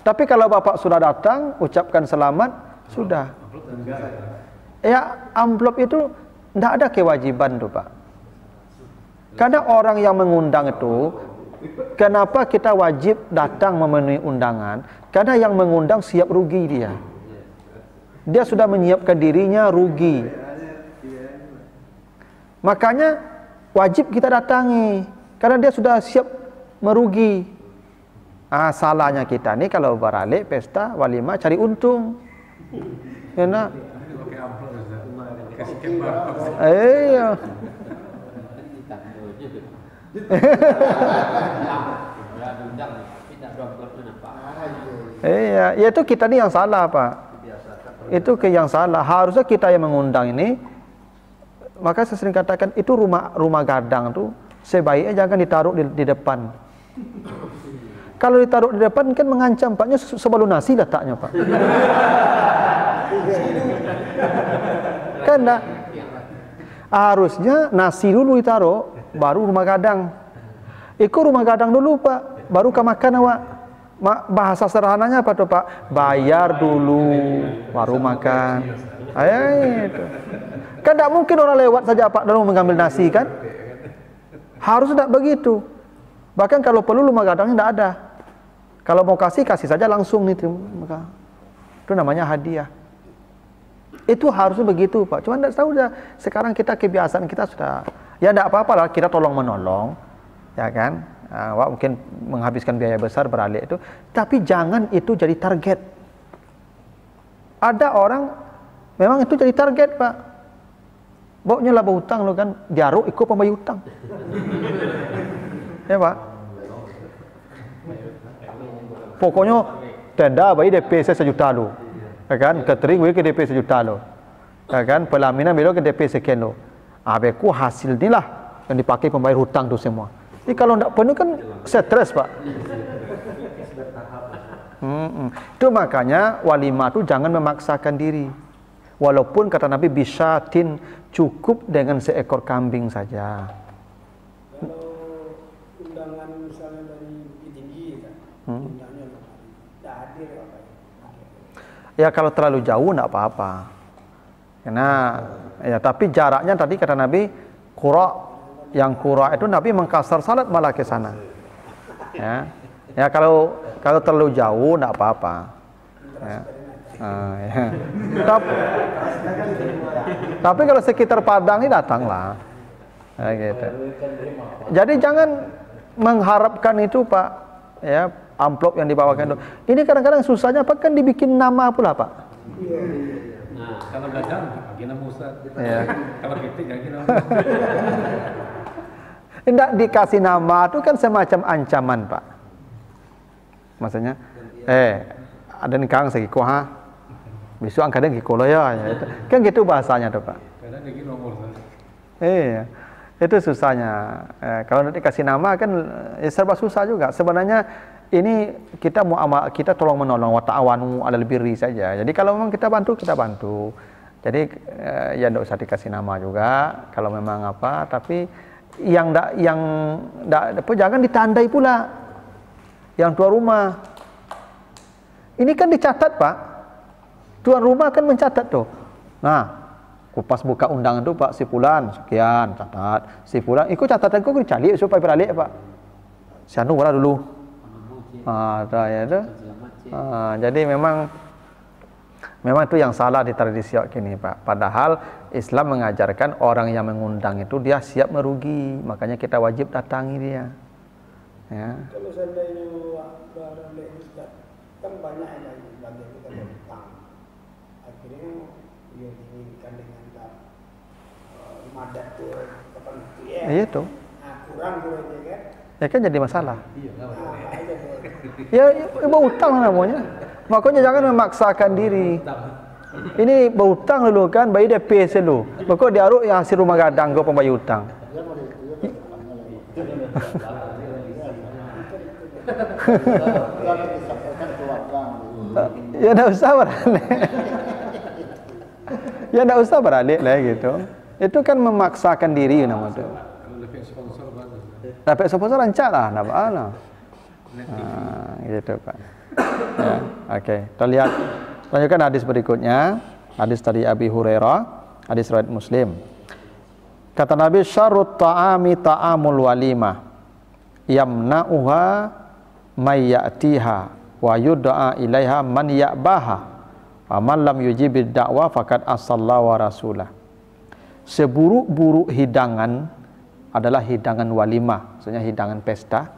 Tapi kalau Bapak sudah datang, ucapkan selamat, sudah. Ya, amplop itu tidak ada kewajiban tuh Pak. Karena orang yang mengundang itu, kenapa kita wajib datang memenuhi undangan? Karena yang mengundang siap rugi dia. Dia sudah menyiapkan dirinya rugi. Makanya wajib kita datangi. Karena dia sudah siap merugi. Salahnya kita nih kalau beralik pesta walimah cari untung. Enak. Iya. Iya, ya itu kita nih yang salah Pak. Itu yang salah. Harusnya kita yang mengundang ini. Maka saya sering katakan itu rumah gadang tuh sebaiknya jangan ditaruh di depan. Kalau ditaruh di depan kan mengancam Paknya sebelum nasi letaknya Pak. Kan harusnya nasi dulu ditaruh, baru rumah gadang. Ikut rumah gadang dulu Pak, baru ke makan awak. Bahasa sederhananya apa tuh Pak? Bayar dulu, baru makan. Itu. Kan tidak mungkin orang lewat saja Pak lalu mengambil nasi kan? Harus tidak begitu. Bahkan kalau perlu rumah gadangnya tidak ada. Kalau mau kasih saja langsung nih. Itu namanya hadiah. Itu harusnya begitu Pak. Cuma tidak tahu sekarang kita kebiasaan kita sudah. Ya tidak apa-apa lah kita tolong menolong, ya kan? Mungkin menghabiskan biaya besar beralih itu. Tapi jangan itu jadi target. Ada orang memang itu jadi target Pak. Baunya laba hutang lo kan, diaruk ikut pembayar hutang. Ya Pak. Pokoknya tenda bayi DP saya 1 juta lo. Ya kan? Catering bayi ke DP 1 juta lo. Ya kan? Pelaminan belok ke DP sekian lo. Beku hasil ni lah yang dipakai pembayar hutang tu semua. Ini kalau tidak penuh kan stres Pak. Itu makanya walimah tu jangan memaksakan diri. Walaupun kata Nabi bisyatin cukup dengan seekor kambing saja. Kalau undangan misalnya dari Bukit Tinggi kan, undangnya tidak hadir apa ya? Kalau terlalu jauh tidak apa-apa. Karena ya tapi jaraknya tadi kata Nabi yang Qura itu Nabi mengkasar salat malah ke sana. Ya kalau terlalu jauh tidak apa-apa. Ya. Ya. Tapi kalau sekitar Padang ini datanglah. Gitu. Jadi jangan mengharapkan itu Pak, ya amplop yang dibawakan itu. Ini kadang-kadang susahnya Pak kan dibikin nama pula Pak. Nah, kalau gadang bagi nama Ustaz. Ya. Kalau pitik bagi nama. Tidak dikasih nama itu kan semacam ancaman Pak. Maksudnya, ada nih kang segi kuah. Besok angkatnya gikola ya. Kan gitu bahasanya tuh Pak. Kadang lagi nomor. Iya. Itu susahnya. Kalau nanti kasih nama kan serba susah juga. Sebenarnya ini kita tolong menolong wa ta'awanu 'alal birri saja. Jadi kalau memang kita bantu. Jadi ya enggak usah dikasih nama juga kalau memang apa, tapi jangan ditandai pula. Yang tuan rumah. Ini kan dicatat, Pak. Tuan rumah kan mencatat tuh. Nah, pas buka undangan tuh Pak, si fulan sekian catat, si fulan ikut catatan kok dicari supaya beralih Pak. Si anu ora dulu. Ya itu. Jadi memang itu yang salah di tradisi kini Pak. Padahal Islam mengajarkan orang yang mengundang itu dia siap merugi, makanya kita wajib datangi dia. Ya. Kalau seandainya beralih Ustaz, kan banyak yang bagi kita berhutang. Akhirnya dia diinginkan dengan madat tuh kapan itu ya. Iya tuh. Nah, kurang gitu kan. Ya kan jadi masalah. Ya berhutang namanya. Makanya jangan memaksakan diri. Ini berhutang dulu kan, bayi DP dulu. Pokok diaruk yang hasil rumah gadang kau pembayar hutang. Ya enggak usah beralih. Ya enggak usah beralih lah gitu. Itu kan memaksakan diri nama itu. Kalau dapat sponsor bagus. Dapat sponsor lancar lah, enggak apa-apa. Gitu Pak. Ya, oke. Kita lihat lanjutkan hadis berikutnya. Hadis dari Abi Hurairah, hadis riwayat Muslim. Kata Nabi, syarrut ta'ami ta'amul walimah yamna'uha may ya'tiha wa yud'a ilaiha man ya'baha wa man lam yujibid da'wa faqad asalla wa rasulah. Seburuk-buruk hidangan adalah hidangan walimah, maksudnya hidangan pesta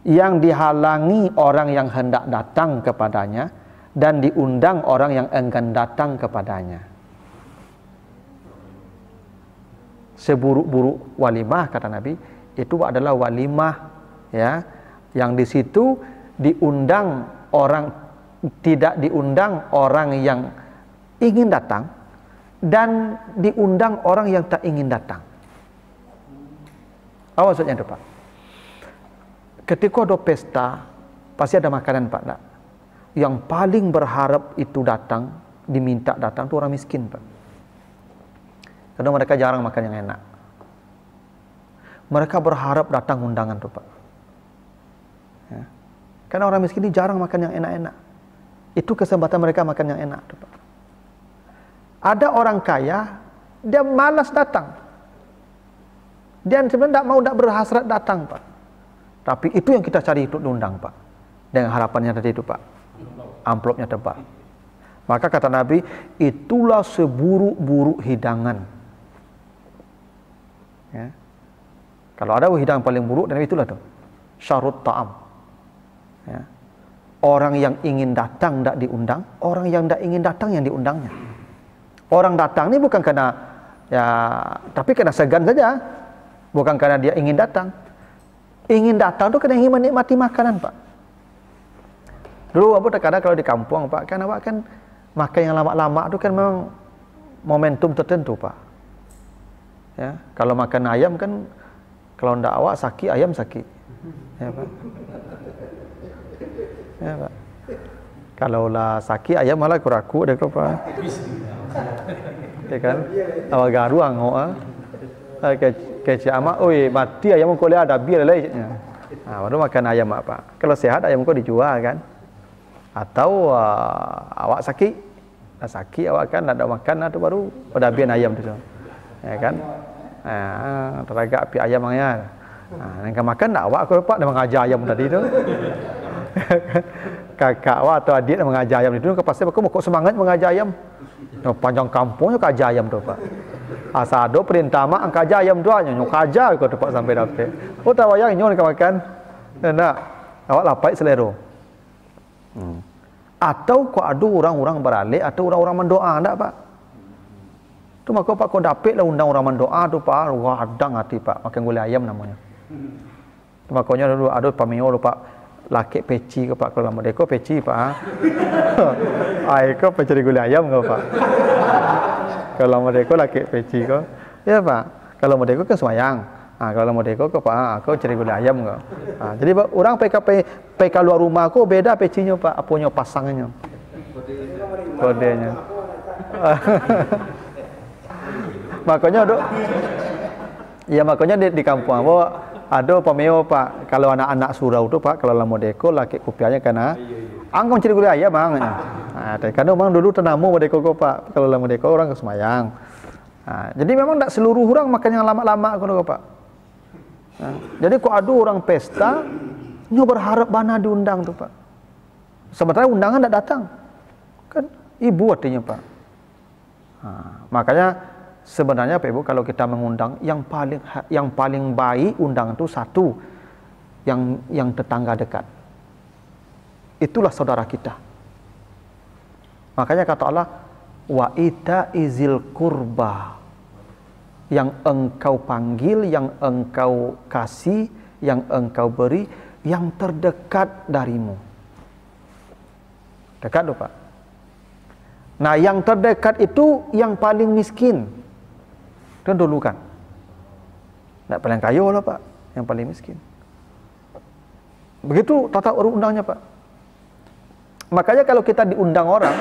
yang dihalangi orang yang hendak datang kepadanya dan diundang orang yang enggan datang kepadanya. Seburuk-buruk walimah, kata Nabi, itu adalah walimah ya, yang di situ diundang orang, tidak diundang orang yang ingin datang dan diundang orang yang tak ingin datang. Apa maksudnya itu, Pak? Ketika ada pesta, pasti ada makanan, Pak. Nak? Yang paling berharap itu datang, diminta datang itu orang miskin, Pak. Karena mereka jarang makan yang enak. Mereka berharap datang undangan tuh, Pak. Ya. Karena orang miskin ini jarang makan yang enak-enak. Itu kesempatan mereka makan yang enak tuh, Pak. Ada orang kaya, dia malas datang. Dia sebenarnya tidak berhasrat datang, Pak. Tapi itu yang kita cari untuk diundang, Pak. Dengan harapannya tadi itu, Pak. Amplopnya tebal. Maka kata Nabi, itulah seburuk-buruk hidangan. Ya. Kalau ada hidangan paling buruk, dan itulah tuh syarut ta'am. Ya. Orang yang ingin datang tidak diundang, orang yang tidak ingin datang yang diundangnya. Orang datang ini bukan karena ya, tapi karena segan saja, bukan karena dia ingin datang. Ingin datang itu karena ingin menikmati makanan, Pak. Dulu Abu terkadang kalau di kampung, Pak, kan awak kan makan yang lama-lama itu kan memang momentum tertentu, Pak. Ya, kalau makan ayam kan, kalau ndak awak sakit, ayam sakit. Ya, Pak. Ya, Pak. Kalau lah sakit, ayam malah kuraku deh, Pak. Ya kan? Awak garuang, awak. Kecil amak, oi mati ayam kau lihat ada bir lagi. Nah, baru makan ayam, Pak. Kalau sehat ayam kau dijual kan? Atau awak sakit, awak kan ada makan atau baru pada bian ayam tu, ya kan? Teragak api ayam angnya. Nengka makan tak awak aku lupa dia mengajar ayam tadi tu. Kakak awak atau adik dia mengajar ayam itu, pasti aku mau semangat mengajar ayam. Panjang kampungnya kajar ayam tu, Pak. Asado perintah mak angka aja ayam doanya nyok aja kau dapat sampai dapat. Oh tahu yang nyon kau makan. Nak awak lapai selero. Atau kau ada orang-orang beralih atau orang-orang mendoa, enggak, Pak? Tu maka Pak kau dapat lah undang orang mendoa tu, Pak. Wah adang hati, Pak. Makan gulai ayam namanya. Tu makanya dulu ada pameo Pak. Laki peci ke, Pak, kalau mereka peci, Pak. Ai kau peci gulai ayam kau, Pak. Kalau mereka laki peci kau, ya, Pak. Kalau mereka kan semayang. Kalau mereka kau, Pak, aku cari gulai ayam kau. Jadi Pak, orang PK luar rumah aku beda pecinya, Pak. Apanya pasangannya. Kodenya. Makanya makanya di kampung aku ada pameo, Pak. Kalau anak-anak surau tu, Pak, kalau lama deko laki kopianya karena angkong ciri gulai ayam, Bang. Karena memang dulu tenamu deko kok, Pak. Kalau lama deko orang ke semayang. Jadi memang tak seluruh orang makan yang lama-lama kok, Pak. Jadi kok ada orang pesta, nyo berharap bana diundang tu, Pak. Sementara undangan tak datang. Kan ibu artinya, Pak. Makanya sebenarnya Pak Ibu, kalau kita mengundang yang paling baik undangan itu satu yang tetangga dekat. Itulah saudara kita. Makanya kata Allah, wa ita izil kurba, yang engkau panggil, yang engkau kasih, yang engkau beri, yang terdekat darimu. Dekat tuh, Pak. Nah, yang terdekat itu yang paling miskin. Kan dulu kan. Tidak paling kaya lah, Pak, yang paling miskin. Begitu tata undangnya, Pak. Makanya kalau kita diundang orang,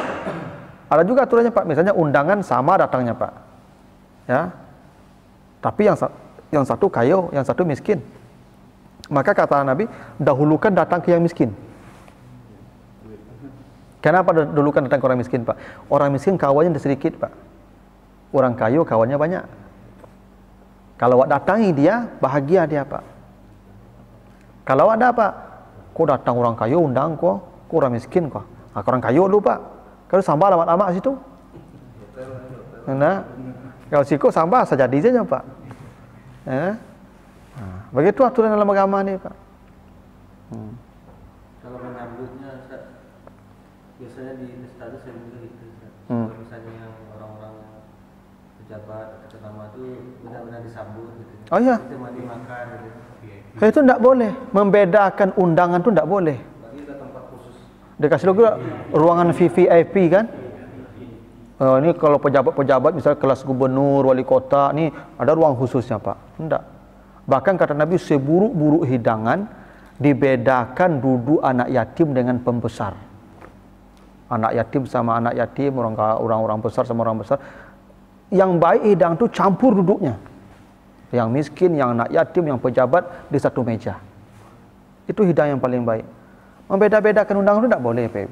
ada juga aturannya, Pak. Misalnya undangan sama datangnya, Pak. Ya. Tapi yang satu kaya, yang satu miskin. Maka kata Nabi, dahulukan datang ke yang miskin. Kenapa dulu kan datang ke orang miskin, Pak? Orang miskin kawannya sedikit, Pak. Orang kaya kawannya banyak. Kalau awak datangi dia, bahagia dia, Pak. Kalau awak ada, Pak, kok datang orang kaya undang kok orang miskin kok. Orang kaya dulu, Pak. Kalau sambal lama-lama situ. Nah, kalau siku sambal saja saja, Pak. Begitu aturan dalam agama ni, Pak. Kalau menyambutnya, biasanya di Ustaz saya juga gitu. Kalau misalnya yang orang-orang pejabat atau nama itu benar-benar disambut gitu. Oh iya. Itu mandi makan gitu. Itu tidak boleh. Membedakan undangan itu tidak boleh. Bagi ada tempat khusus. Dia kasih juga ruangan VVIP kan. Ini kalau pejabat-pejabat misalnya kelas gubernur, wali kota, ini ada ruang khususnya, Pak. Tidak. Bahkan kata Nabi, seburuk-buruk hidangan dibedakan duduk anak yatim dengan pembesar. Anak yatim sama anak yatim, orang-orang besar sama orang besar. Yang baik hidang itu campur duduknya. Yang miskin, yang anak yatim, yang pejabat di satu meja. Itu hidang yang paling baik. Membeda-bedakan undangan itu tidak boleh, Pak.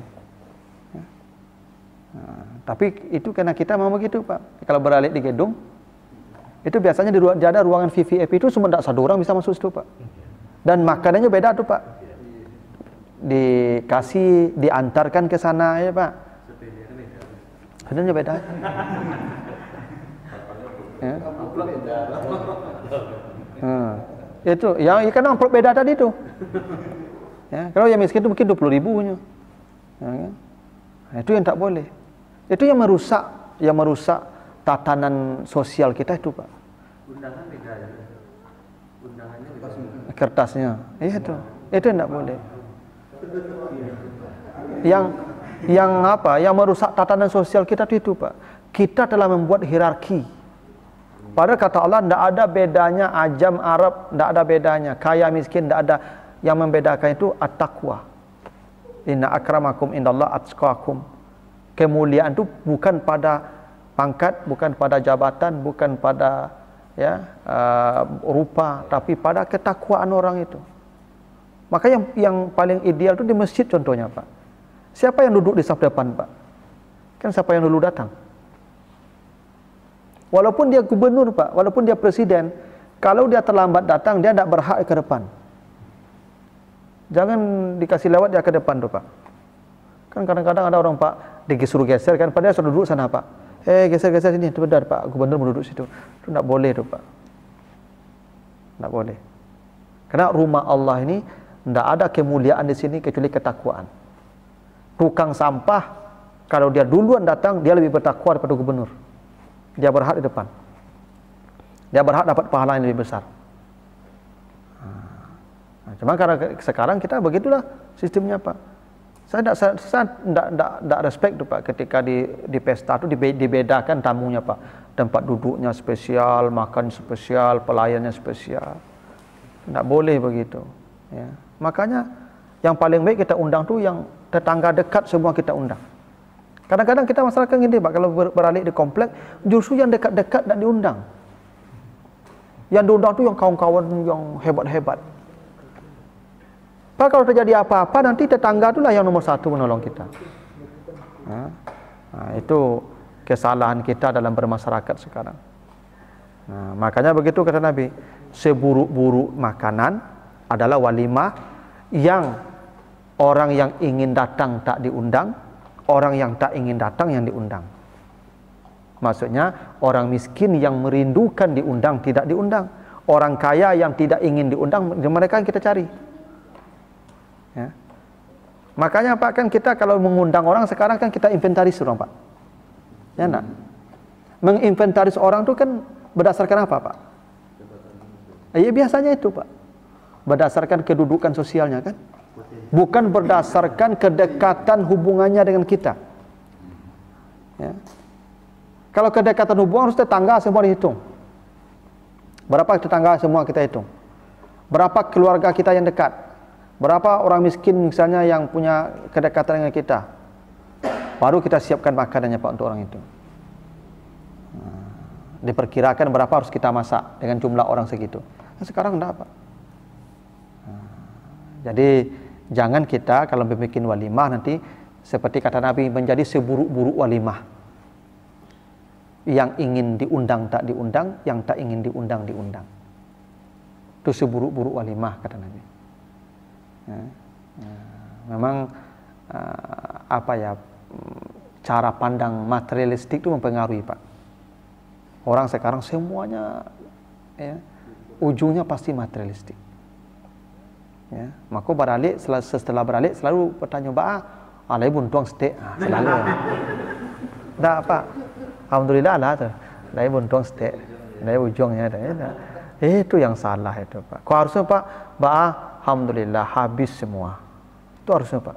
Tapi itu karena kita mau begitu, Pak. Kalau beralih di gedung, itu biasanya ada ruangan VVIP itu cuma tidak satu orang bisa masuk situ, Pak. Dan makanannya beda tuh, Pak. Dikasih, diantarkan ke sana ya, Pak. Sebenarnya beda. Ya. Itu yang ikan amplop beda tadi tuh. Ya, kalau yang miskin itu mungkin 20.000-nya. Ya, kan? Nah, itu yang tak boleh. Itu yang merusak tatanan sosial kita itu, Pak. Undangan beda ya. Undangannya beda. Kertasnya. Iya itu. Itu yang tak boleh. Yang apa? Yang merusak tatanan sosial kita itu, Pak. Kita telah membuat hierarki. Padahal kata Allah tidak ada bedanya ajam Arab, tidak ada bedanya kaya miskin, tidak ada. Yang membedakan itu at-taqwa. Inna akramakum indallah atqakum. Kemuliaan itu bukan pada pangkat, bukan pada jabatan, bukan pada rupa, tapi pada ketakwaan orang itu. Maka yang paling ideal itu di masjid contohnya, Pak. Siapa yang duduk di saf depan, Pak? Kan siapa yang dulu datang? Walaupun dia gubernur, Pak, walaupun dia presiden, kalau dia terlambat datang, dia tidak berhak ke depan. Jangan dikasih lewat dia ke depan tuh, Pak. Kan kadang-kadang ada orang, Pak, disuruh geser kan, padahal sudah duduk sana, Pak. Geser-geser sini, itu benar, Pak. Gubernur duduk situ. Itu tidak boleh tuh, Pak. Tidak boleh. Karena rumah Allah ini tidak ada kemuliaan di sini kecuali ketakwaan. Tukang sampah, kalau dia duluan datang, dia lebih bertakwa daripada gubernur. Dia berhak di depan. Dia berhak dapat pahala yang lebih besar. Cuma karena sekarang kita begitulah sistemnya, Pak. Saya tidak respect tuh, Pak, ketika di pesta itu dibedakan tamunya, Pak. Tempat duduknya spesial, makan spesial, pelayannya spesial. Tidak boleh begitu. Ya. Makanya yang paling baik kita undang tuh yang tetangga dekat semua kita undang. Kadang-kadang kita masyarakat gini, Pak, kalau beralih di komplek, justru yang dekat-dekat tidak diundang. Yang diundang tuh yang kawan-kawan yang hebat-hebat. Pak, kalau terjadi apa-apa nanti tetangga itulah yang nomor satu menolong kita. Nah, itu kesalahan kita dalam bermasyarakat sekarang. Nah, makanya begitu kata Nabi, seburuk-buruk makanan adalah walimah yang orang yang ingin datang tak diundang, orang yang tak ingin datang yang diundang. Maksudnya orang miskin yang merindukan diundang tidak diundang, orang kaya yang tidak ingin diundang mereka yang kita cari. Ya. Makanya, Pak, kan kita kalau mengundang orang sekarang kan kita inventaris orang, Pak. Ya enggak? Menginventaris orang itu kan berdasarkan apa, Pak? Ya biasanya itu, Pak. Berdasarkan kedudukan sosialnya kan? Bukan berdasarkan kedekatan hubungannya dengan kita. Ya. Kalau kedekatan hubungan harus tetangga semua dihitung. Berapa tetangga semua kita hitung. Berapa keluarga kita yang dekat. Berapa orang miskin misalnya yang punya kedekatan dengan kita. Baru kita siapkan makanannya, Pak, untuk orang itu. Diperkirakan berapa harus kita masak dengan jumlah orang segitu. Nah, sekarang enggak, Pak. Jadi Jangan kita kalau bikin walimah nanti seperti kata Nabi menjadi seburuk-buruk walimah. Yang ingin diundang tak diundang, yang tak ingin diundang diundang. Itu seburuk-buruk walimah kata Nabi. Memang cara pandang materialistik itu mempengaruhi, Pak. Orang sekarang semuanya ujungnya pasti materialistik. Ya, maka beralik setelah beralik selalu bertanya alai buntuang stek selalu. Dah Pak. Alhamdulillah lah tu. Dari buntuang stek. Dari ujungnya ada. Itu yang salah itu, Pak. Kau harusnya Pak, alhamdulillah habis semua. Itu harusnya, Pak.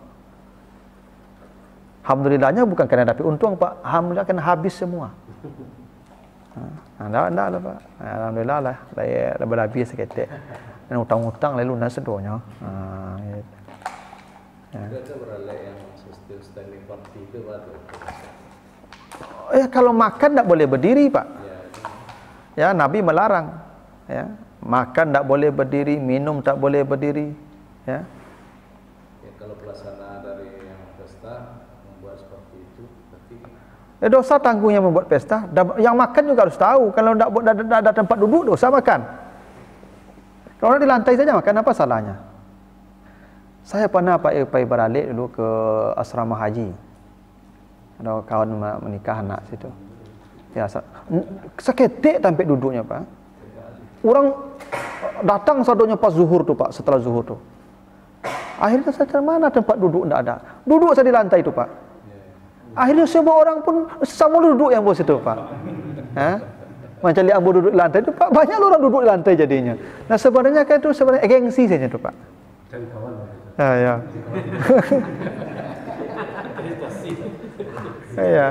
Alhamdulillahnya bukan karena dapat untung, Pak. Alhamdulillah karena habis semua. Enggak lah, Pak. Alhamdulillah lah. Dah berhabis seketik. Dan utang-utang lalu lunas sedonya. Gitu. Itu beralih yang still standing party itu, Pak. Kalau makan tak boleh berdiri, Pak. Ya, Nabi melarang. Ya, makan tak boleh berdiri, minum tak boleh berdiri. Ya. Kalau pelaksana dari yang pesta membuat seperti itu, berarti dosa tanggungnya membuat pesta. Yang makan juga harus tahu. Kalau tak ada tempat duduk, dosa makan. Kalau di lantai saja makan, apa salahnya? Saya pernah pergi beralik dulu ke asrama haji. Ada kawan menikah anak situ. Ya, seketik sampai duduknya, Pak. Orang datang sadonya pas zuhur tu, Pak, setelah zuhur tu. Akhirnya saya cari mana tempat duduk, tidak ada. Duduk saya di lantai tu, Pak. Akhirnya semua orang pun sama duduk yang bos itu, Pak. Macam lihat ambu duduk di lantai itu, Pak, banyak orang duduk di lantai jadinya. Nah sebenarnya kan itu sebenarnya gengsi saja tu, Pak. cari kawan. Ya. Ya.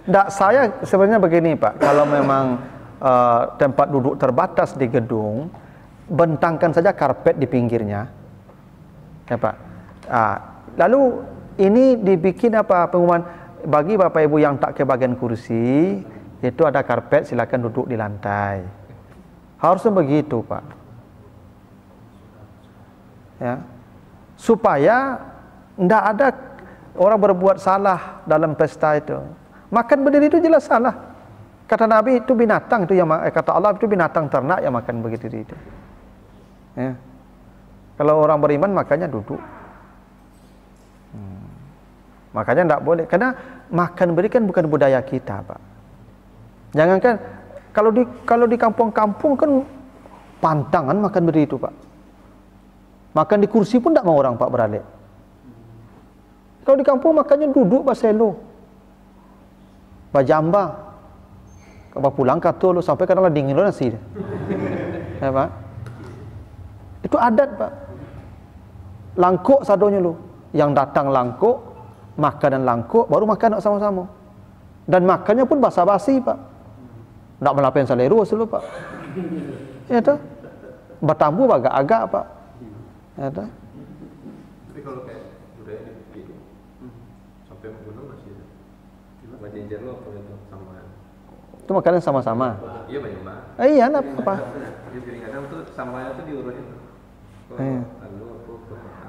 Nggak, saya sebenarnya begini, Pak. Kalau memang tempat duduk terbatas di gedung, bentangkan saja karpet di pinggirnya, ya Pak. Lalu ini dibikin pengumuman bagi Bapak Ibu yang tak kebagian kursi, itu ada karpet, silakan duduk di lantai. Harusnya begitu, Pak. Ya, supaya tidak ada orang berbuat salah dalam pesta itu. Makan berdiri itu jelas salah. Kata Nabi itu binatang itu yang kata Allah itu binatang ternak yang makan berdiri itu. Ya. Kalau orang beriman makannya duduk. Makanya tidak boleh, karena makan berdiri kan bukan budaya kita, Pak. Jangankan kalau di kampung-kampung kan pantangan makan berdiri itu, Pak. Makan di kursi pun tidak mau orang, Pak, beralik. Kalau di kampung makannya duduk baselo. Bajamba. Kalau pulang kata lu sampai kadang dingin lu nasi. Ya, Pak. Itu adat, Pak. Langkuk sadonya lu. Yang datang langkuk, makanan langkuk, baru makan sama-sama. Dan makannya pun basa-basi, Pak. Tak melapen saleru selalu, Pak. Ya toh. Bertambu agak-agak, Pak. Ya toh. Tapi kalau kayak budaya gitu, sampai menggunung masih ada. Bajenjer lo apa itu sama? Itu makanan sama-sama. Iya banyak banget. Iya, apa? Di piring kadang tuh samanya tuh diurusin.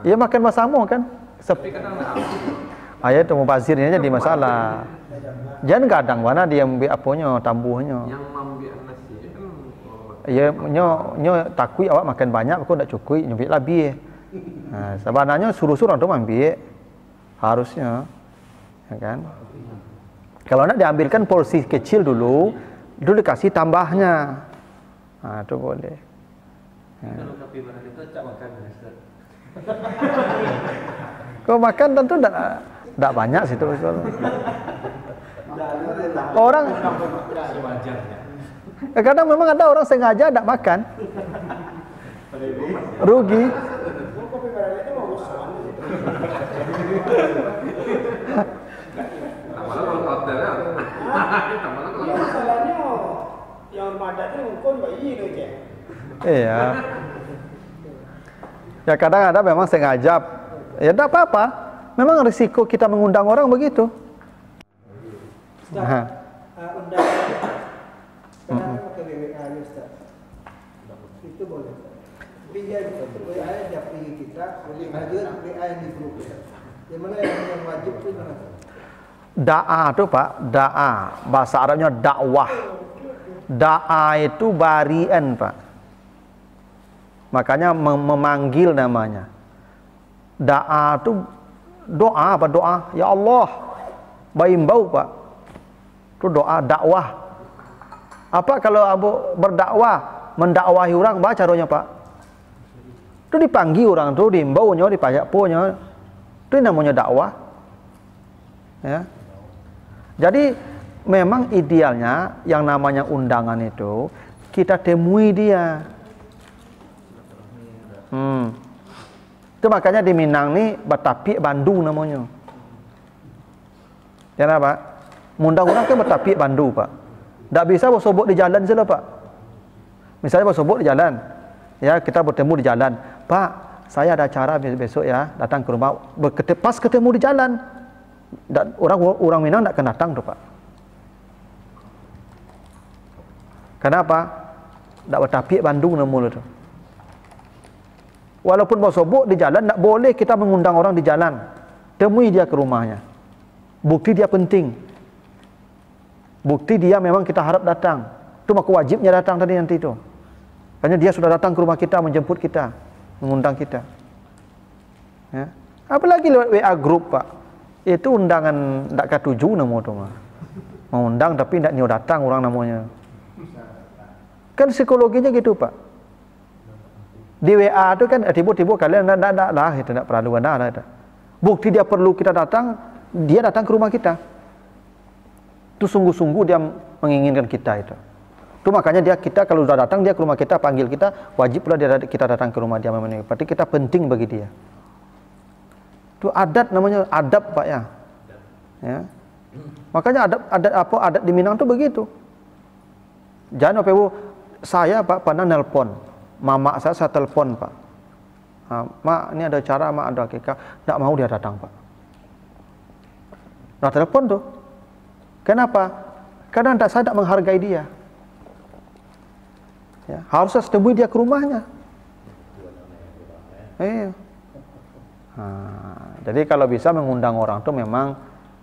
Iya makan bersama kan. Tapi kadang ada ayat itu mubazirnya jadi masalah. Jangan kadang mana dia ambil apanya, tambuhnya. yang ambil nasi kan. Ya nyo takui awak makan banyak aku ndak cukup nyubit lebih. Nah, sebenarnya suruh-suruh tu ambil harusnya. Ya kan? Kalau nak diambilkan porsi kecil dulu dikasih tambahnya. Nah, itu boleh. Kalau kopi barang itu cak makan, Ustaz. Kau makan tentu tidak banyak situ. Orang kadang memang ada orang sengaja tidak makan, rugi. Masalahnya yang madatnya mungkin bayi itu aja. Iya. Ya kadang ada memang sengaja. Ya tidak apa-apa. Memang risiko kita mengundang orang begitu. Undangan. Sekarang pakai BBK Ustaz. dia WA dia pergi kita, boleh aja WA yang di grup. Yang mana yang wajib itu mana? Da'a tuh Pak, da'a bahasa Arabnya dakwah. Da'a itu barian Pak. Makanya memanggil namanya. Da'a itu doa apa doa? Ya Allah, baimbau Pak. Itu doa dakwah. Apa kalau Abu berdakwah, mendakwahi orang, baca caranya Pak? Itu dipanggil orang tuh, diimbaunya, dipajak punya. Itu namanya dakwah. Ya. Jadi memang idealnya yang namanya undangan itu kita temui dia. Itu makanya di Minang nih Betapi Bandung namanya. Ya Pak? Mundang orang kan Betapi Bandung Pak. Tidak bisa bersobok di jalan saja Pak. Misalnya bersobok di jalan, ya kita bertemu di jalan. Pak, saya ada acara besok ya, datang ke rumah. Pas ketemu di jalan, orang Minang tidak akan datang tuh Pak. Kenapa? Tidak Betapi Bandung namanya tuh. Walaupun bersobok di jalan, tidak boleh kita mengundang orang di jalan. Temui dia ke rumahnya. Bukti dia penting. Bukti dia memang kita harap datang. Itu maka wajibnya datang tadi nanti itu. Karena dia sudah datang ke rumah kita, menjemput kita, mengundang kita. Ya. Apalagi lewat WA group Pak. Itu undangan tidak ketujuh nama itu mah. Mengundang tapi tidak nyo datang orang namanya. Kan psikologinya gitu Pak. Di WA itu kan tiba-tiba kalian tidak lah, itu tidak perlu ada. Bukti dia perlu kita datang, dia datang ke rumah kita. Itu sungguh-sungguh dia menginginkan kita itu. Itu makanya kita kalau sudah datang dia ke rumah kita, panggil kita, wajib pula kita datang ke rumah dia memenuhi. Berarti kita penting bagi dia. Itu adat namanya, adab Pak ya. Ya. Makanya adat di Minang itu begitu. Jangan saya Pak pernah nelpon. Mama saya telepon Pak. Mak, ini ada acara, mak ada akikah. Tidak mau dia datang Pak. Nah telepon tuh. Kenapa? Karena saya tidak menghargai dia. Ya, harusnya temui dia ke rumahnya. Iya. Jadi kalau bisa mengundang orang itu memang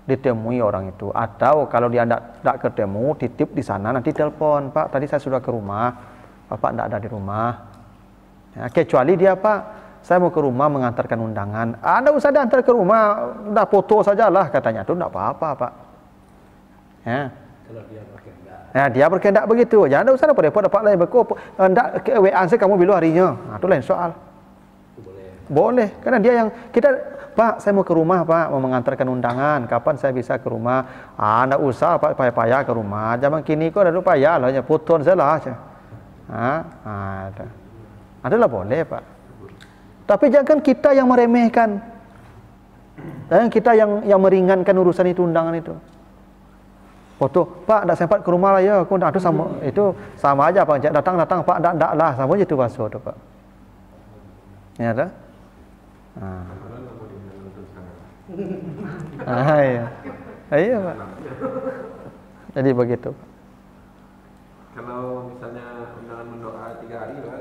ditemui orang itu. Atau kalau dia tidak ketemu, titip di sana, nanti telepon. Pak, tadi saya sudah ke rumah. Bapak tidak ada di rumah. Ya, kecuali dia Pak, saya mau ke rumah mengantarkan undangan. Anda usah diantar ke rumah, udah foto sajalah katanya. Itu tidak apa-apa Pak. Ya. Kalau dia berkehendak. Ya, dia berkehendak begitu. Jangan usah repot-repot dapat lain berko. Hendak ke WA saya kamu bilang harinya. Nah, itu lain soal. Boleh. Karena dia yang kita, Pak, saya mau ke rumah Pak, mau mengantarkan undangan. Kapan saya bisa ke rumah? Tidak usah Pak, payah-payah ke rumah. Zaman kini kok ada payah lah, foto saja lah. Adalah boleh Pak. Tapi jangan kita yang meremehkan. Dan kita yang meringankan urusan itu, undangan itu. Foto, Pak, tidak sempat ke rumah lah ya. Aku itu sama aja Pak. Datang Pak, tidak lah. Sama aja itu bahasa itu Pak. Ya ada? Iya. Iya Pak. Jadi begitu. Kalau misalnya undangan mendoa 3 hari lah.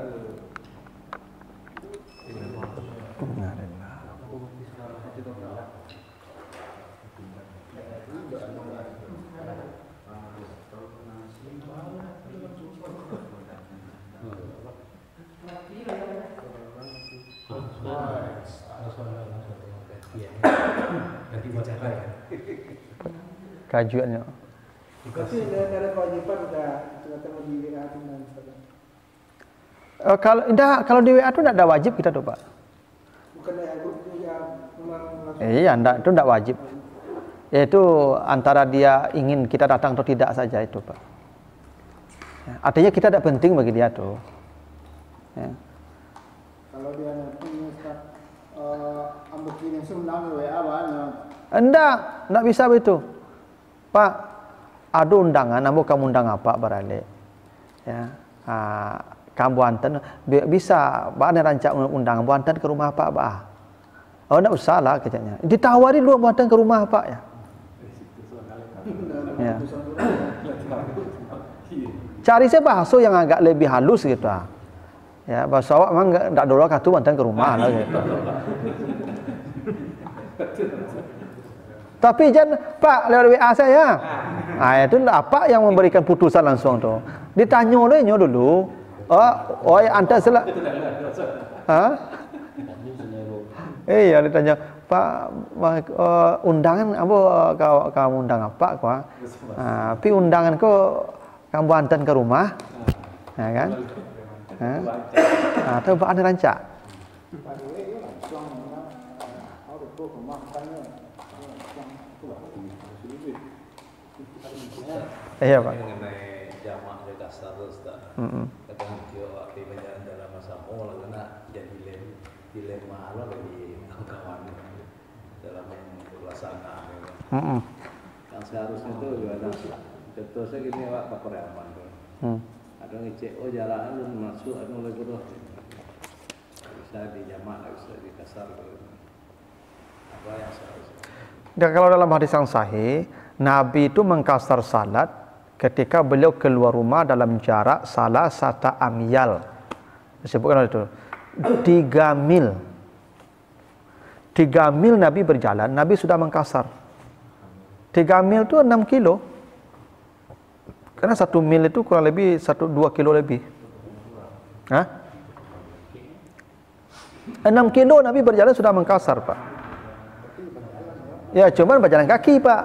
Nanti mau cara ya. Kajuannya. Tapi ada kewajiban sudah ketemu di WA dan Kalau di WA itu tidak ada wajib kita tuh Pak. bukan WA grup itu ya memang langsung. Iya, itu tidak wajib. Itu antara dia ingin kita datang atau tidak saja itu Pak. Ya, artinya kita tidak penting bagi dia tuh. Ya. Kalau dia nanti ambil kirim sumlang WA banyak. Enggak bisa begitu. Pak, ada undangan, namun kamu undang apa barale? Ya, kamu Banten bisa, Pak ada rancang undangan Banten ke rumah Pak, Pak. Oh, enggak usah lah katanya. Ditawari dulu Banten ke rumah Pak ya. Ya. Cari saya bahasa yang agak lebih halus gitu. Ya, bahasa awak memang enggak dulu kartu mantan ke rumah lah gitu. Tapi jangan Pak lewat WA saya. Itu apa yang memberikan putusan langsung tuh. Ditanya olehnya dulu. Oh anda salah. Iya ditanya Pak undangan apa kamu undang apa kau? Tapi undangan kau kamu antar ke rumah, ya kan? Atau Pak anda rancak? Iya Pak. Mengenai jamak di kasar terus tak. Kadang dia di berjalan dalam masa lah kena jadi dilema lo bagi kawan dalam pelaksana. Yang seharusnya itu juga ada. Contohnya gini Pak Kapolreman tuh. Ada ngecek jalan lu masuk ada mulai gitu. Bisa di jamak, bisa di kasar. Apa yang seharusnya? Dan kalau dalam hadis yang sahih, Nabi itu mengkasar salat ketika beliau keluar rumah dalam jarak salah satu amyal. Disebutkan itu 3 mil. 3 mil Nabi berjalan, Nabi sudah mengkasar. 3 mil itu 6 kilo. Karena 1 mil itu kurang lebih 2 kilo lebih. 6 kilo Nabi berjalan sudah mengkasar, Pak. Ya, cuman berjalan kaki, Pak.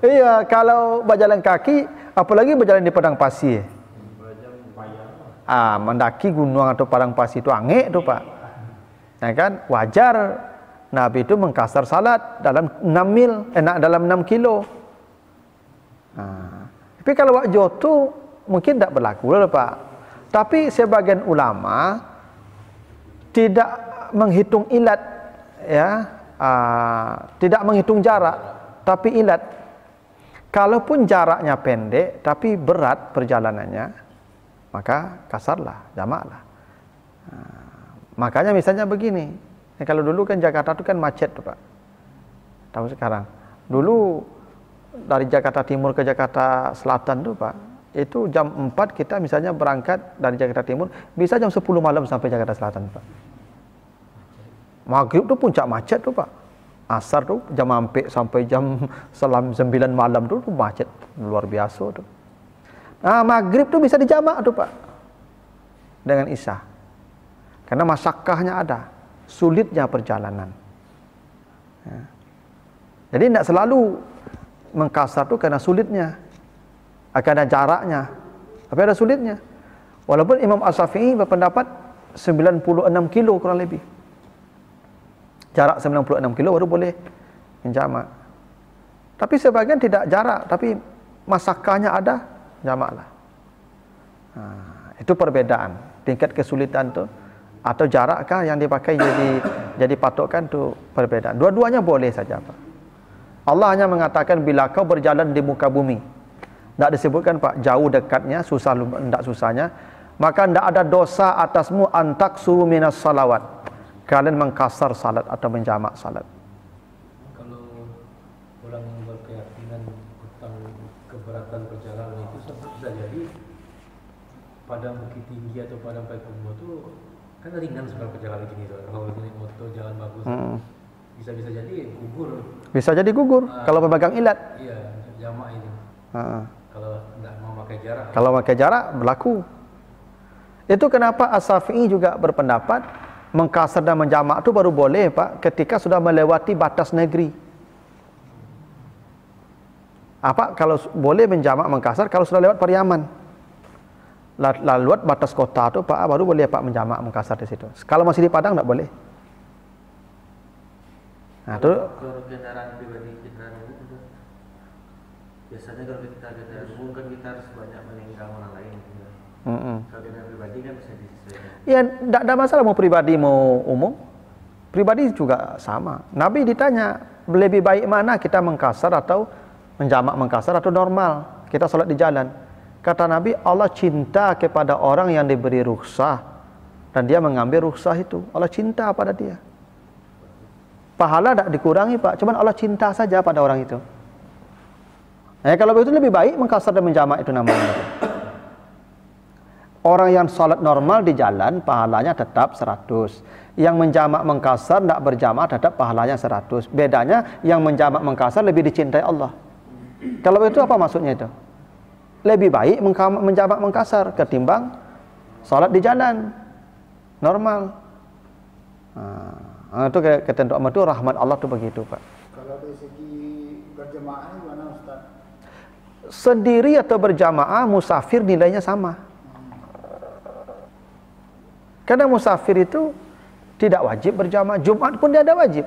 Iya, kalau berjalan kaki, apalagi berjalan di padang pasir. Mendaki gunung atau padang pasir itu angek tuh, Pak. Ya kan? Wajar Nabi itu mengkasar salat dalam 6 mil, dalam 6 kilo. Tapi kalau wak jotu mungkin tidak berlaku lah, Pak. Tapi sebagian ulama tidak menghitung ilat, ya, tidak menghitung jarak, tapi ilat. Kalaupun jaraknya pendek tapi berat perjalanannya, maka kasarlah, jamaklah. Makanya misalnya begini, kalau dulu kan Jakarta itu kan macet tuh, Pak. Tahu sekarang. Dulu dari Jakarta Timur ke Jakarta Selatan tuh, Pak, itu jam 4 kita misalnya berangkat dari Jakarta Timur, bisa jam 10 malam sampai Jakarta Selatan, Pak. Maghrib tuh puncak macet tuh, Pak. Asar tuh jam sampai jam 9 malam tuh macet luar biasa tuh. Maghrib tuh bisa dijamak tuh, Pak, dengan isya. Karena masakkahnya ada, sulitnya perjalanan. Jadi tidak selalu mengkasar tuh karena sulitnya, akan ada jaraknya, tapi ada sulitnya. Walaupun Imam As-Syafi'i berpendapat 96 kilo kurang lebih. Jarak 96 kilo baru boleh menjamak. Tapi sebagian tidak jarak, tapi masakkahnya ada, jamaklah. Itu perbedaan tingkat kesulitan tuh, atau jarakkah yang dipakai jadi patokan tuh perbedaan. Dua-duanya boleh saja, Pak. Allah hanya mengatakan bila kau berjalan di muka bumi, tidak disebutkan, Pak, jauh dekatnya, susah tidak susahnya, maka tidak ada dosa atasmu antak suruh minas salawat, kalian mengkasar salat atau menjamak salat. Kalau orang yang berkeyakinan tentang keberatan perjalanan itu bisa jadi padang Bukit Tinggi atau padang Payakumbuh itu kan ringan sebenarnya perjalanan gini tuh. Kalau naik motor jalan bagus, bisa jadi gugur. Bisa jadi gugur kalau pemegang ilat. Iya, jamak ini. Kalau nggak mau pakai jarak. Kalau pakai jarak berlaku. Itu kenapa As-Syafi'i juga berpendapat mengkasar dan menjamak itu baru boleh, Pak, ketika sudah melewati batas negeri. Kalau boleh menjamak mengkasar kalau sudah lewat Pariaman. Lewat batas kota itu, Pak, baru boleh, Pak, menjamak mengkasar di situ. Kalau masih di Padang tidak boleh. Itu kalau kendaraan pribadi, kendaraan umum itu biasanya kalau kita kendaraan umum kan kita harus banyak meninggal orang lain. Kalau kendaraan pribadi kan bisa disesuaikan. Ya, tidak ada masalah mau pribadi mau umum. Pribadi juga sama. Nabi ditanya, lebih baik mana kita mengkasar atau menjamak mengkasar atau normal kita salat di jalan. Kata Nabi, Allah cinta kepada orang yang diberi rukhsah dan dia mengambil rukhsah itu. Allah cinta pada dia. Pahala tidak dikurangi Pak, cuman Allah cinta saja pada orang itu. Kalau begitu lebih baik mengkasar dan menjamak itu namanya. Orang yang sholat normal di jalan pahalanya tetap 100. Yang menjamak mengkasar tidak berjamaah tetap pahalanya 100. Bedanya yang menjamak mengkasar lebih dicintai Allah. Kalau begitu apa maksudnya itu? Lebih baik menjamak mengkasar ketimbang sholat di jalan normal. Itu ketentuan itu rahmat Allah tuh begitu Pak. Kalau dari segi berjamaah gimana Ustaz? Sendiri atau berjamaah musafir nilainya sama. Karena musafir itu tidak wajib berjamaah. Jumat pun dia ada wajib.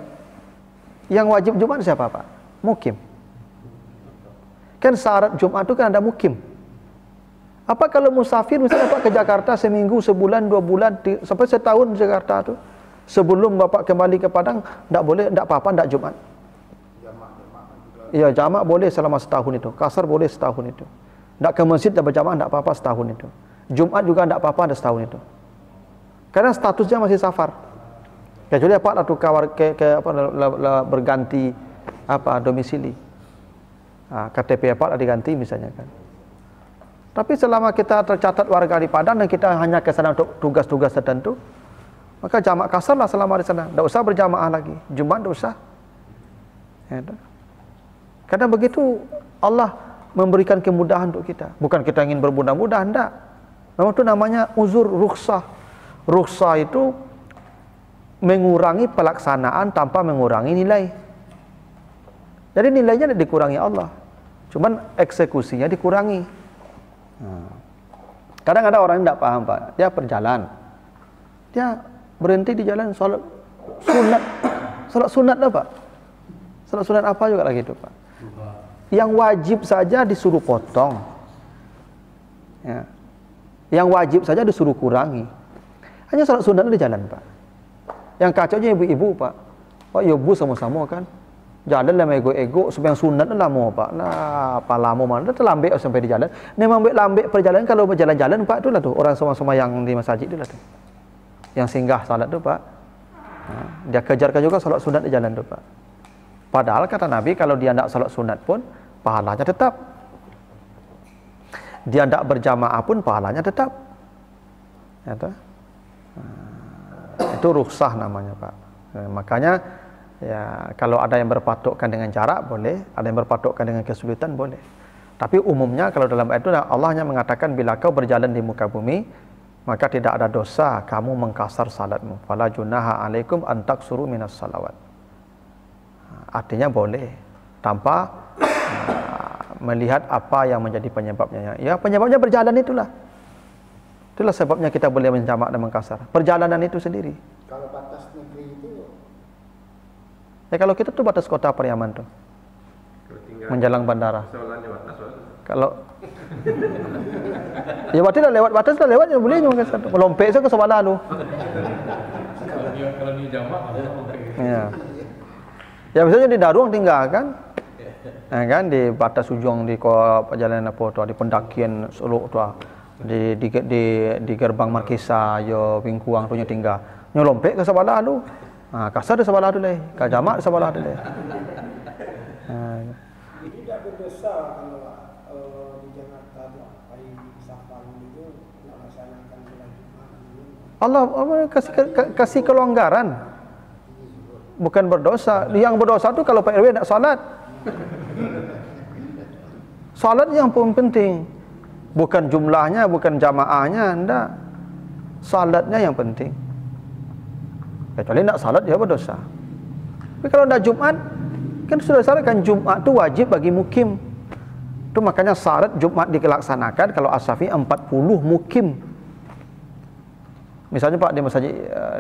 Yang wajib Jumat siapa Pak? Mukim. Kan syarat Jumat itu kan ada mukim. Apa kalau musafir misalnya Pak ke Jakarta seminggu, sebulan, 2 bulan, sampai setahun di Jakarta tuh. Sebelum Bapak kembali ke Padang, tidak boleh, tidak apa-apa, tidak Jumat. Iya, jamak boleh selama setahun itu. Kasar boleh setahun itu. Tidak ke masjid, tidak berjamaah, tidak apa-apa setahun itu. Jumat juga tidak apa-apa, ada setahun itu. Karena statusnya masih safar. Kecuali apa lah tukar berganti domisili. KTP apa lah diganti misalnya kan. Tapi selama kita tercatat warga di Padang dan kita hanya ke sana untuk tugas-tugas tertentu, maka jamak kasar lah selama di sana. Tidak usah berjamaah lagi. Jumat tidak usah. Karena begitu Allah memberikan kemudahan untuk kita. Bukan kita ingin bermudah-mudah, tidak. Memang itu namanya uzur rukhsah. Rukhsah itu mengurangi pelaksanaan tanpa mengurangi nilai. Jadi nilainya tidak dikurangi Allah. Cuman eksekusinya dikurangi. Kadang ada orang yang tidak paham Pak. Dia berjalan. Dia berhenti di jalan sholat sunat. Sholat sunat lah Pak. Sholat sunat apa juga lagi itu Pak. Yang wajib saja disuruh potong. Yang wajib saja disuruh kurangi. Hanya sholat sunat di jalan Pak. Yang kacaunya ibu-ibu Pak. Pak ibu sama-sama kan. Jalan lah ego-ego supaya sunat lah mau Pak. Lah apa lama mana terlambek sampai di jalan. Memang lambek perjalanan kalau berjalan-jalan Pak itulah tuh orang sama-sama yang di masjid itulah tuh. Yang singgah salat tuh Pak. Dia kejarkan juga salat sunat di jalan tuh Pak. Padahal kata Nabi kalau dia tidak salat sunat pun pahalanya tetap. Dia tidak berjamaah pun pahalanya tetap. Itu rukhsah namanya Pak. Makanya ya kalau ada yang berpatokkan dengan jarak boleh, ada yang berpatokkan dengan kesulitan boleh. Tapi umumnya kalau dalam ayat itu Allah hanya mengatakan bila kau berjalan di muka bumi maka tidak ada dosa kamu mengkasar salatmu. Fala junaha alaikum an taksuru minas salawat. Artinya boleh tanpa melihat apa yang menjadi penyebabnya. Ya penyebabnya berjalan itulah. Itulah sebabnya kita boleh menjamak dan mengkasar. Perjalanan itu sendiri. Kalau batas negeri itu kalau kita tuh batas kota Pariaman tuh. Menjelang bandara. Kalau ya berarti dah lewat batas dah lewat boleh melompek saya ke sebelah lu. Kalau ni jamak Ya. Ya misalnya di Daruang tinggal kan. Kan di batas ujung di perjalanan apa tu di pendakian Solo tu di gerbang Markisa yo Bingkuang tu nya tinggal. Nyo lompek ke sebelah lu. Kasar di sebelah tu leh, ka jamak di sebelah tu leh. Jadi tidak berdosa kalau di Jakarta hari Safar itu melaksanakan sholat Jumat. Allah kasih kelonggaran. Bukan berdosa. Yang berdosa tu kalau Pak RW tak salat. Salat yang paling penting. Bukan jumlahnya, bukan jamaahnya, enggak. Salatnya yang penting. Kecuali nak salat dia berdosa. Tapi kalau nak Jumat, kan sudah syaratkan Jumat tu wajib bagi mukim. Itu makanya syarat Jumat dilaksanakan kalau As-Syafi'i 40 mukim. Misalnya Pak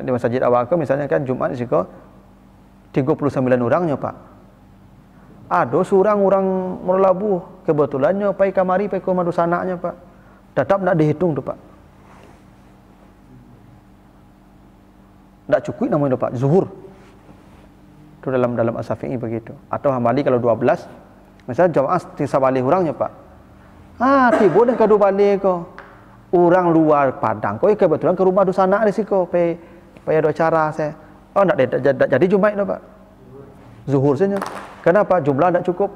di masjid awal ke misalnya kan Jumat siko 39 orangnya Pak. Ada seorang orang merlabuh kebetulannya pai kamari pai ke madusananya Pak. Tetap nak dihitung tu Pak. Tak cukup namanya Pak, zuhur. Itu dalam As-Syafi'i begitu. Atau Hambali kalau 12, misalnya jamaah tisa balik orangnya Pak. Tiba dan kadu balik ko. Orang luar Padang ko kebetulan ke rumah dusana risiko pe ada acara saya. Enggak jadi Jumat itu Pak. zuhur saja. Kenapa? Jumlah tidak cukup.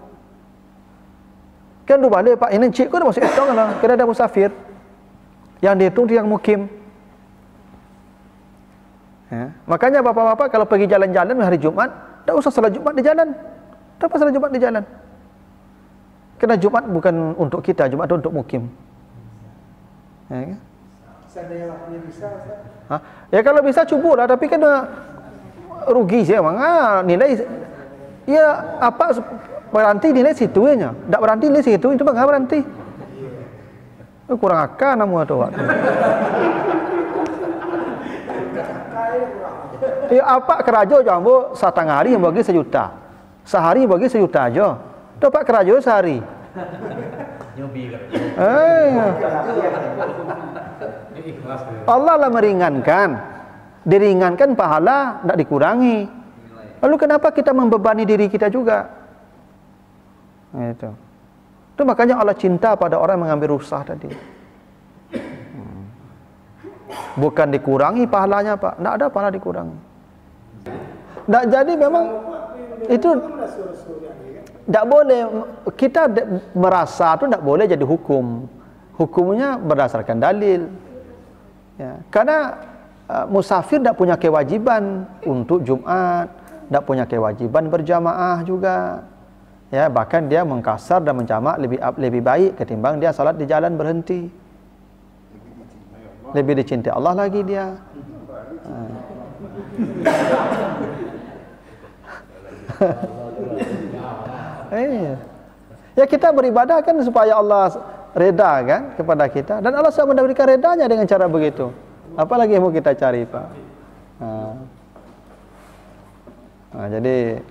Kan tu balik Pak, ini cik kau dah masuk hitung lah. Kena ada musafir. Yang dihitung tu yang mukim. Ya. Makanya bapak-bapak kalau pergi jalan-jalan hari Jumat, tak usah salat Jumat di jalan. Tak apa salat Jumat di jalan. Karena Jumat bukan untuk kita, Jumat itu untuk mukim. Ya, kan? Seandainya waktunya bisa, Ustaz. Ya kalau bisa cubulah, tapi kan rugi sih emang. Nilai ya apa berhenti nilai situ nya. Tak berhenti nilai situ itu bang berhenti. Kurang akal namu tu waktu. Ya apa kerajo jambu setengah hari yang bagi 1 juta. Sehari bagi 1 juta aja. Dapat kerajo sehari. Nyobi kan. Allah lah meringankan. Diringankan pahala, tidak dikurangi. Lalu kenapa kita membebani diri kita juga? Itu makanya Allah cinta pada orang yang mengambil rukhsah tadi. Bukan dikurangi pahalanya Pak. Tidak ada pahala dikurangi. Tidak jadi memang itu tidak boleh. Kita merasa itu tidak boleh jadi hukum. Hukumnya berdasarkan dalil. Ya, karena musafir tidak punya kewajiban untuk Jumat, tidak punya kewajiban berjamaah juga. Ya, bahkan dia mengkasar dan menjamak lebih baik ketimbang dia salat di jalan berhenti. Lebih dicintai Allah lagi dia. Ya kita beribadah kan supaya Allah reda kan kepada kita, dan Allah sudah memberikan redanya dengan cara begitu. Apalagi yang mau kita cari Pak. Jadi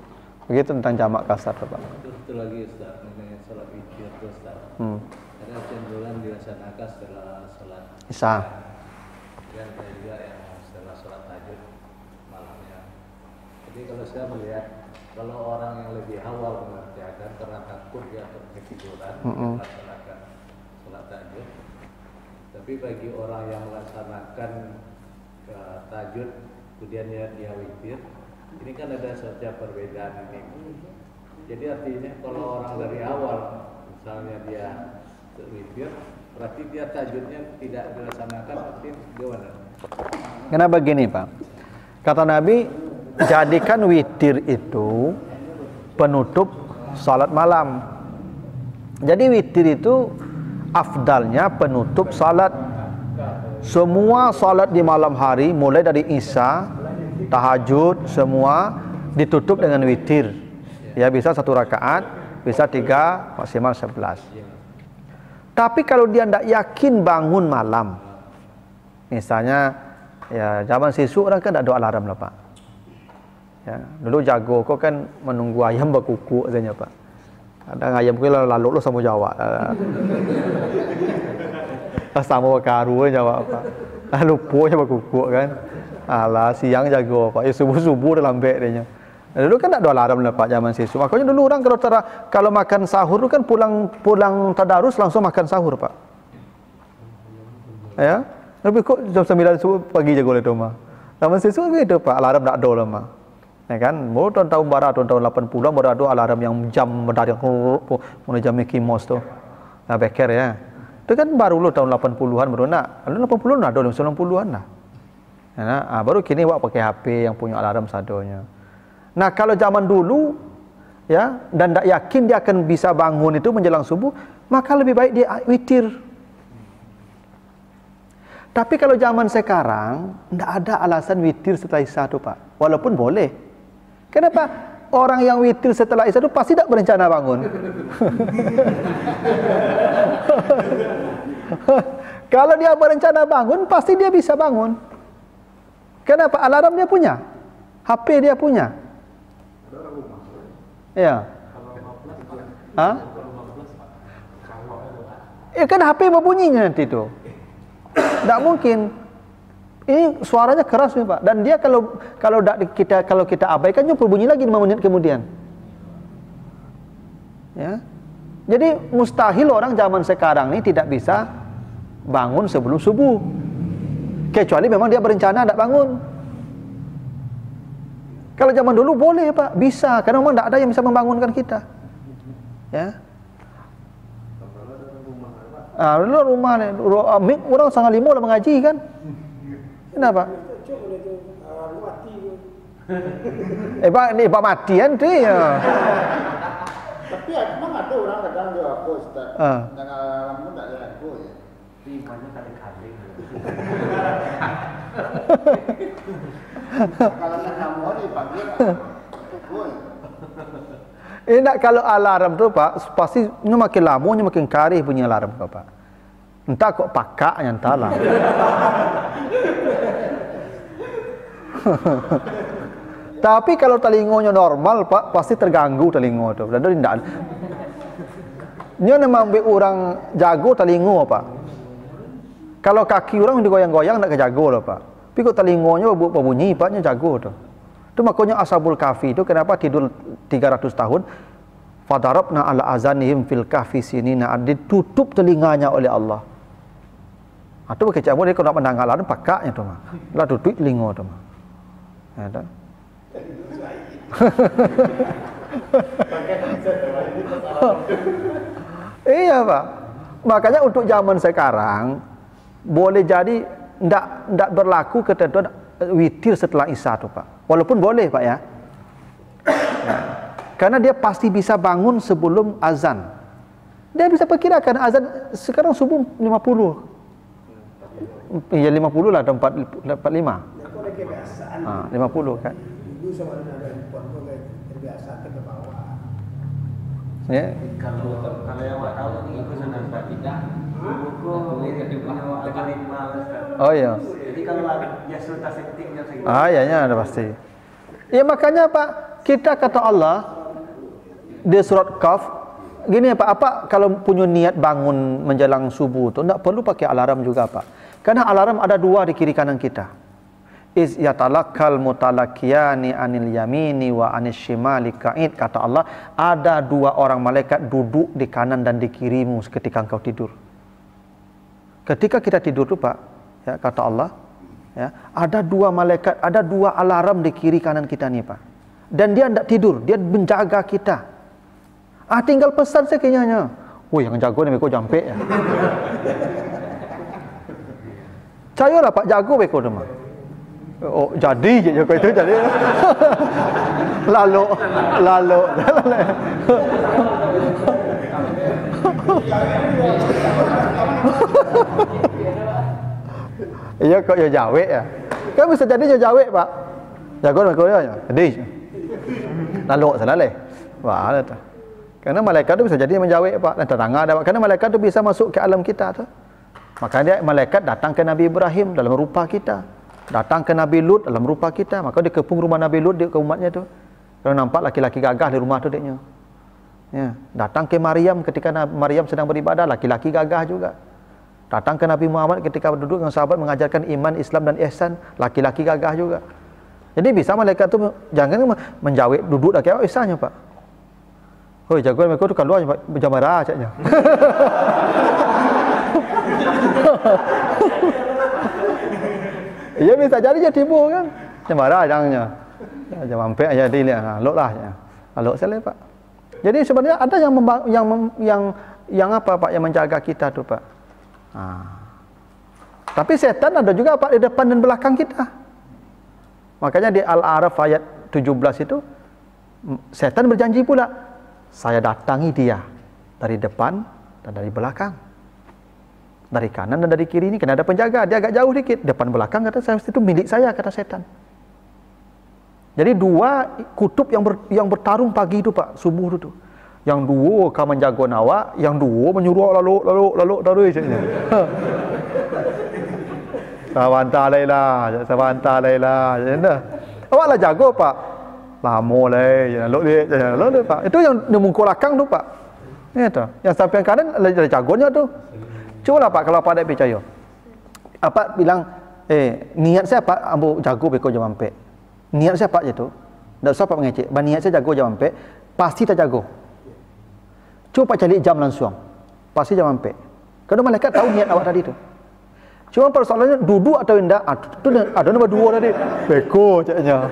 begitu tentang jamak kasar Pak. Itu lagi Ustaz, mengenai salat witir itu Ustaz. Ada cenderungan dilaksanakan setelah salat Isya. Dan ada juga yang setelah salat tahajud malamnya. Jadi kalau saya melihat kalau orang yang lebih awal mengerjakan karena takut dia ketiduran, melaksanakan salat tahajud. Tapi bagi orang yang melaksanakan tahajud kemudian dia witir, ini kan ada saja perbedaan ini. Jadi artinya kalau orang dari awal misalnya dia witir, berarti dia tahajudnya tidak dilaksanakan, berarti gimana? Kenapa begini Pak? Kata Nabi, jadikan witir itu penutup salat malam. Jadi witir itu afdalnya penutup salat. Semua salat di malam hari mulai dari Isya, tahajud, semua ditutup dengan witir. Ya bisa 1 rakaat, bisa 3, maksimal 11. Tapi kalau dia tidak yakin bangun malam, misalnya ya zaman sisuk orang kan tak ada alarm lah Pak. Ya, dulu jago kau kan menunggu ayam berkukuk saja Pak. Kadang ayam kau lalu lo sama jawab. Sama karu jawab apa. Lupa je berkukuk kan. Alah siang jago Pak. Ya subuh-subuh dah lambat dia. Dulu kan tak ada alarm lah Pak zaman sisuk. Makanya dulu orang kalau makan sahur kan pulang tadarus langsung makan sahur Pak. Ya. Tapi kok jam 9 subuh pagi jago le rumah. Zaman sisuk gitu Pak, alarm tak ada lah mah. Ya kan, baru tahun barat tahun 80-an baru ada alarm yang jam mendadak mulai jam Mickey Mouse tu. Nah, beker ya. Itu kan baru lu tahun 80-an baru nak. Lalu 80-an ada 90-an lah. Ya, baru kini awak pakai HP yang punya alarm sadonya. Nah, kalau zaman dulu ya dan tak yakin dia akan bisa bangun itu menjelang subuh, maka lebih baik dia witir. Tapi kalau zaman sekarang tidak ada alasan witir setelah Isya tu Pak. Walaupun boleh. Kenapa? Orang yang witir setelah Isya itu pasti tak berencana bangun. Kalau dia berencana bangun, pasti dia bisa bangun. Kenapa? Alarm dia punya. HP dia punya. Ya. Hah? Ya kan HP berbunyinya nanti tu. Tak mungkin. Ini suaranya keras nih Pak. Dan dia kalau kita abaikan, berbunyi lagi 5 menit kemudian. Ya. Jadi mustahil orang zaman sekarang ini tidak bisa bangun sebelum subuh. Kecuali memang dia berencana tidak bangun. Kalau zaman dulu boleh Pak, bisa, karena memang tidak ada yang bisa membangunkan kita. Ya. Dulu rumah ni, orang 5:30 lah mengaji kan? Kenapa? Pak ni Pak mati kan tu ya. Tapi memang ada orang kadang dia apa Ustaz. Jangan lama tak ada aku ya. Timanya kali-kali. Kalau nak kamu ni panggil aku. Nak kalau alarm tu Pak, pasti ni makin lamanya makin karih bunyi alarm kau Pak. Entah kok pakaknya entahlah. Tapi kalau telingonya normal Pak, pasti terganggu telingo tu. Dan tidak. Nya memang ambil orang jago telingo Pak. Kalau kaki orang digoyang-goyang nak kejago lah Pak. Tapi kok telingonya berbunyi Pak, nya jago tu. Itu makanya Ashabul Kahfi itu kenapa tidur 300 tahun? Fadarabna ala azanihim fil kahfi sinina, ditutup telinganya oleh Allah. Atau kecamuk dia kalau nak mendengar alarm pakaknya tu mah. Lah tutup telinga tu mah. Ada. Iya Pak. Makanya untuk zaman sekarang boleh jadi ndak berlaku ketentuan witir setelah Isya tu Pak. Walaupun boleh Pak ya. Karena dia pasti bisa bangun sebelum azan. Dia bisa perkirakan azan sekarang subuh 50. Ya 50 lah, 45. Aku ada kebiasaan. 50 kan. Dulu sama ada handphone tu kan terbiasa ke bawah. Ya. Kalau yang awak tahu ni ikut sana tidak. Buku punya algoritma Ustaz. Oh iya. Jadi kalau dia sudah settingnya segitu. Iya ada pasti. Ya makanya Pak, kita kata Allah di surat Kahf gini Pak, apa kalau punya niat bangun menjelang subuh tu tak perlu pakai alarm juga Pak. Karena alarm ada 2 di kiri kanan kita. Iz yatalakkal mutalakiyani anil yamini wa anis shimali ka'id, kata Allah, ada 2 orang malaikat duduk di kanan dan di kirimu ketika engkau tidur. Ketika kita tidur tu Pak, ya, kata Allah, ya, ada 2 malaikat, ada 2 alarm di kiri kanan kita ni Pak. Dan dia tidak tidur, dia menjaga kita. Tinggal pesan saya kenyanya. Oh, yang jago ni beko jampek ya. Cayolah Pak, jago beko tu mah. Oh, jadi je jago itu jadi. lalu. Iya kok ya jawek ya. Kan bisa jadi ya jawek Pak. Jago beko dia. Jadi. Lalu salaleh. Wah, ada tu. Karena malaikat tu bisa jadi menjawab Pak, dan terangah ada Pak. Karena malaikat tu bisa masuk ke alam kita tu. Makanya malaikat datang ke Nabi Ibrahim dalam rupa kita. Datang ke Nabi Lut dalam rupa kita. Maka dia kepung rumah Nabi Lut ke umatnya tu. Kalau nampak laki-laki gagah di rumah tu deknya. Ya, datang ke Maryam ketika Maryam sedang beribadah, laki-laki gagah juga. Datang ke Nabi Muhammad ketika duduk dengan sahabat mengajarkan iman, Islam dan ihsan, laki-laki gagah juga. Jadi bisa malaikat tu jangan menjawab duduk dah kayak ihsannya Pak. Hoi, jago mereka tu keluar jam marah caknya. Ia bisa jadi dia tipu kan. Jam marah jangannya. Jam hampir aja dia lihat. Lok lah. Lok saya Pak. Jadi sebenarnya ada yang apa Pak yang menjaga kita tu Pak. Tapi setan ada juga Pak di depan dan belakang kita. Makanya di Al-A'raf ayat 17 itu setan berjanji pula, saya datangi dia dari depan dan dari belakang, dari kanan dan dari kiri. Ini kena ada penjaga, dia agak jauh dikit, depan belakang kata saya itu milik saya, kata setan. Jadi 2 kutub yang bertarung pagi itu Pak, subuh itu. Yang 2 akan menjaga awak, yang 2 menyuruh lalu darui caknya. Sawanta lailah. Awaklah jago Pak. Lama lah, lalu Pak. Itu yang di muka belakang tu Pak. Itu. Yang samping kanan ada jagonya tu. Cubalah Pak kalau Pak ada percaya. Apa bilang, niat saya Pak ambo jago beko jam ampek. Niat saya Pak je tu. Tak usah Pak mengecek. Niat saya jago jam ampek, pasti tak jago. Cuba Pak cari jam langsung. Pasti jam ampek. Kerana malaikat tahu niat awak tadi tu. Cuma persoalannya duduk atau tidak, ada nombor dua tadi. Beko caknya.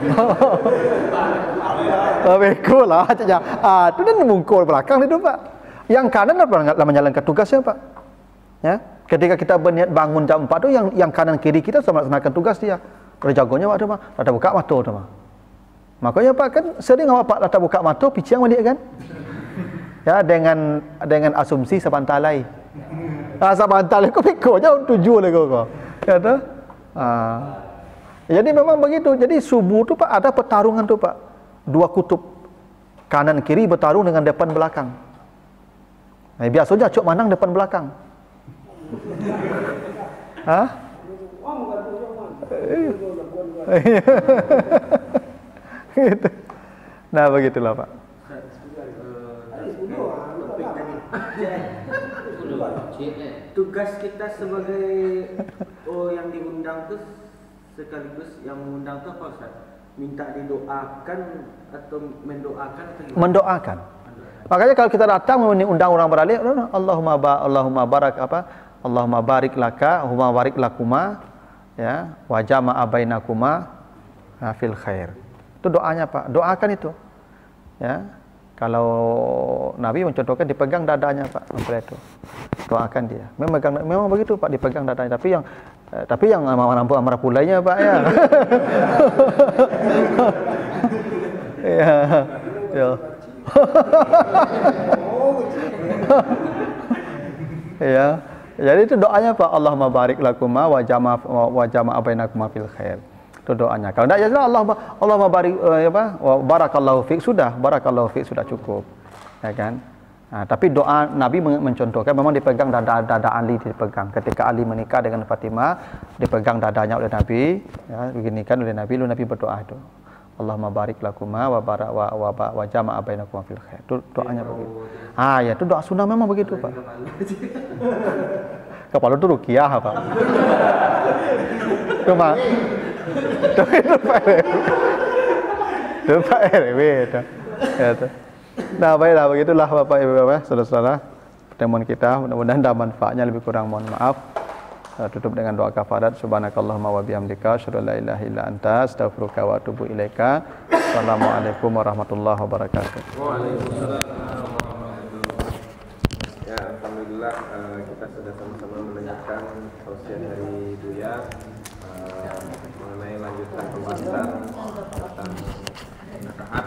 Beko lah caknya. Itu dan mungkul belakang itu Pak. Yang kanan adalah menjalankan tugasnya Pak. Ya, ketika kita berniat bangun jam 4 itu yang kanan kiri kita sama melaksanakan tugas dia. Kalau jagonya Pak tu mah, rata buka mata tu mah. Makanya Pak kan sering awak Pak rata buka mata piciang balik kan? Ya, dengan asumsi sabantalai. Sabantalai kau pikir je tujuh lah kau. Ya tu. Jadi memang begitu. Jadi subuh tu Pak ada pertarungan tu Pak. Dua kutub. Kanan kiri bertarung dengan depan belakang. Nah, biasanya cok manang depan belakang. Gitu. Nah, begitulah Pak. Tugas kita sebagai yang diundang tuh sekaligus yang mengundang tuh apa Ustaz? Minta didoakan atau mendoakan atau gimana? Mendoakan. Makanya kalau kita datang mengundang orang beralih, Allahumma barik Allahumma barik laka, Allahumma barik lakuma, ya, wa jama'a bainakuma fil khair. Itu doanya Pak. Doakan itu. Ya. Kalau Nabi mencontohkan dipegang dadanya Pak, sampai itu. Doakan dia. Memang begitu Pak, dipegang dadanya. Tapi yang nampak amarah pulainya Pak ya. Ya. Ya. Ya. Jadi itu doanya Pak, Allahumma barik lakuma wa jama'a bainakuma fil khair. Itu doanya. Kalau tidak ya Allahumma barik barakallahu fiik sudah cukup. Ya kan? Nah, tapi doa Nabi mencontohkan memang dipegang dada Ali dipegang. Ketika Ali menikah dengan Fatimah, dipegang dadanya oleh Nabi, ya, begini kan oleh Nabi, lalu Nabi berdoa itu. Allahumma barik lakuma wa jama'a bainakuma fil khair. Itu doanya begitu. Ya itu doa sunnah memang begitu, Pak. Kepala itu ruqyah, Pak. Cuma itu Pak RW itu. Ya itu. Nah, baiklah begitulah Bapak Ibu Bapak, saudara-saudara. Pertemuan kita mudah-mudahan ada manfaatnya, lebih kurang mohon maaf. Tutup dengan doa kafarat. Subhanakallahumma wa bihamdika asyhadu an la ilaha illa anta astaghfiruka wa atubu ilaika. Assalamualaikum warahmatullahi wabarakatuh. Waalaikumsalam. Ya, alhamdulillah kita sudah sama-sama mendengarkan tausiah dari Buya mengenai lanjutan pembahasan tentang nasihat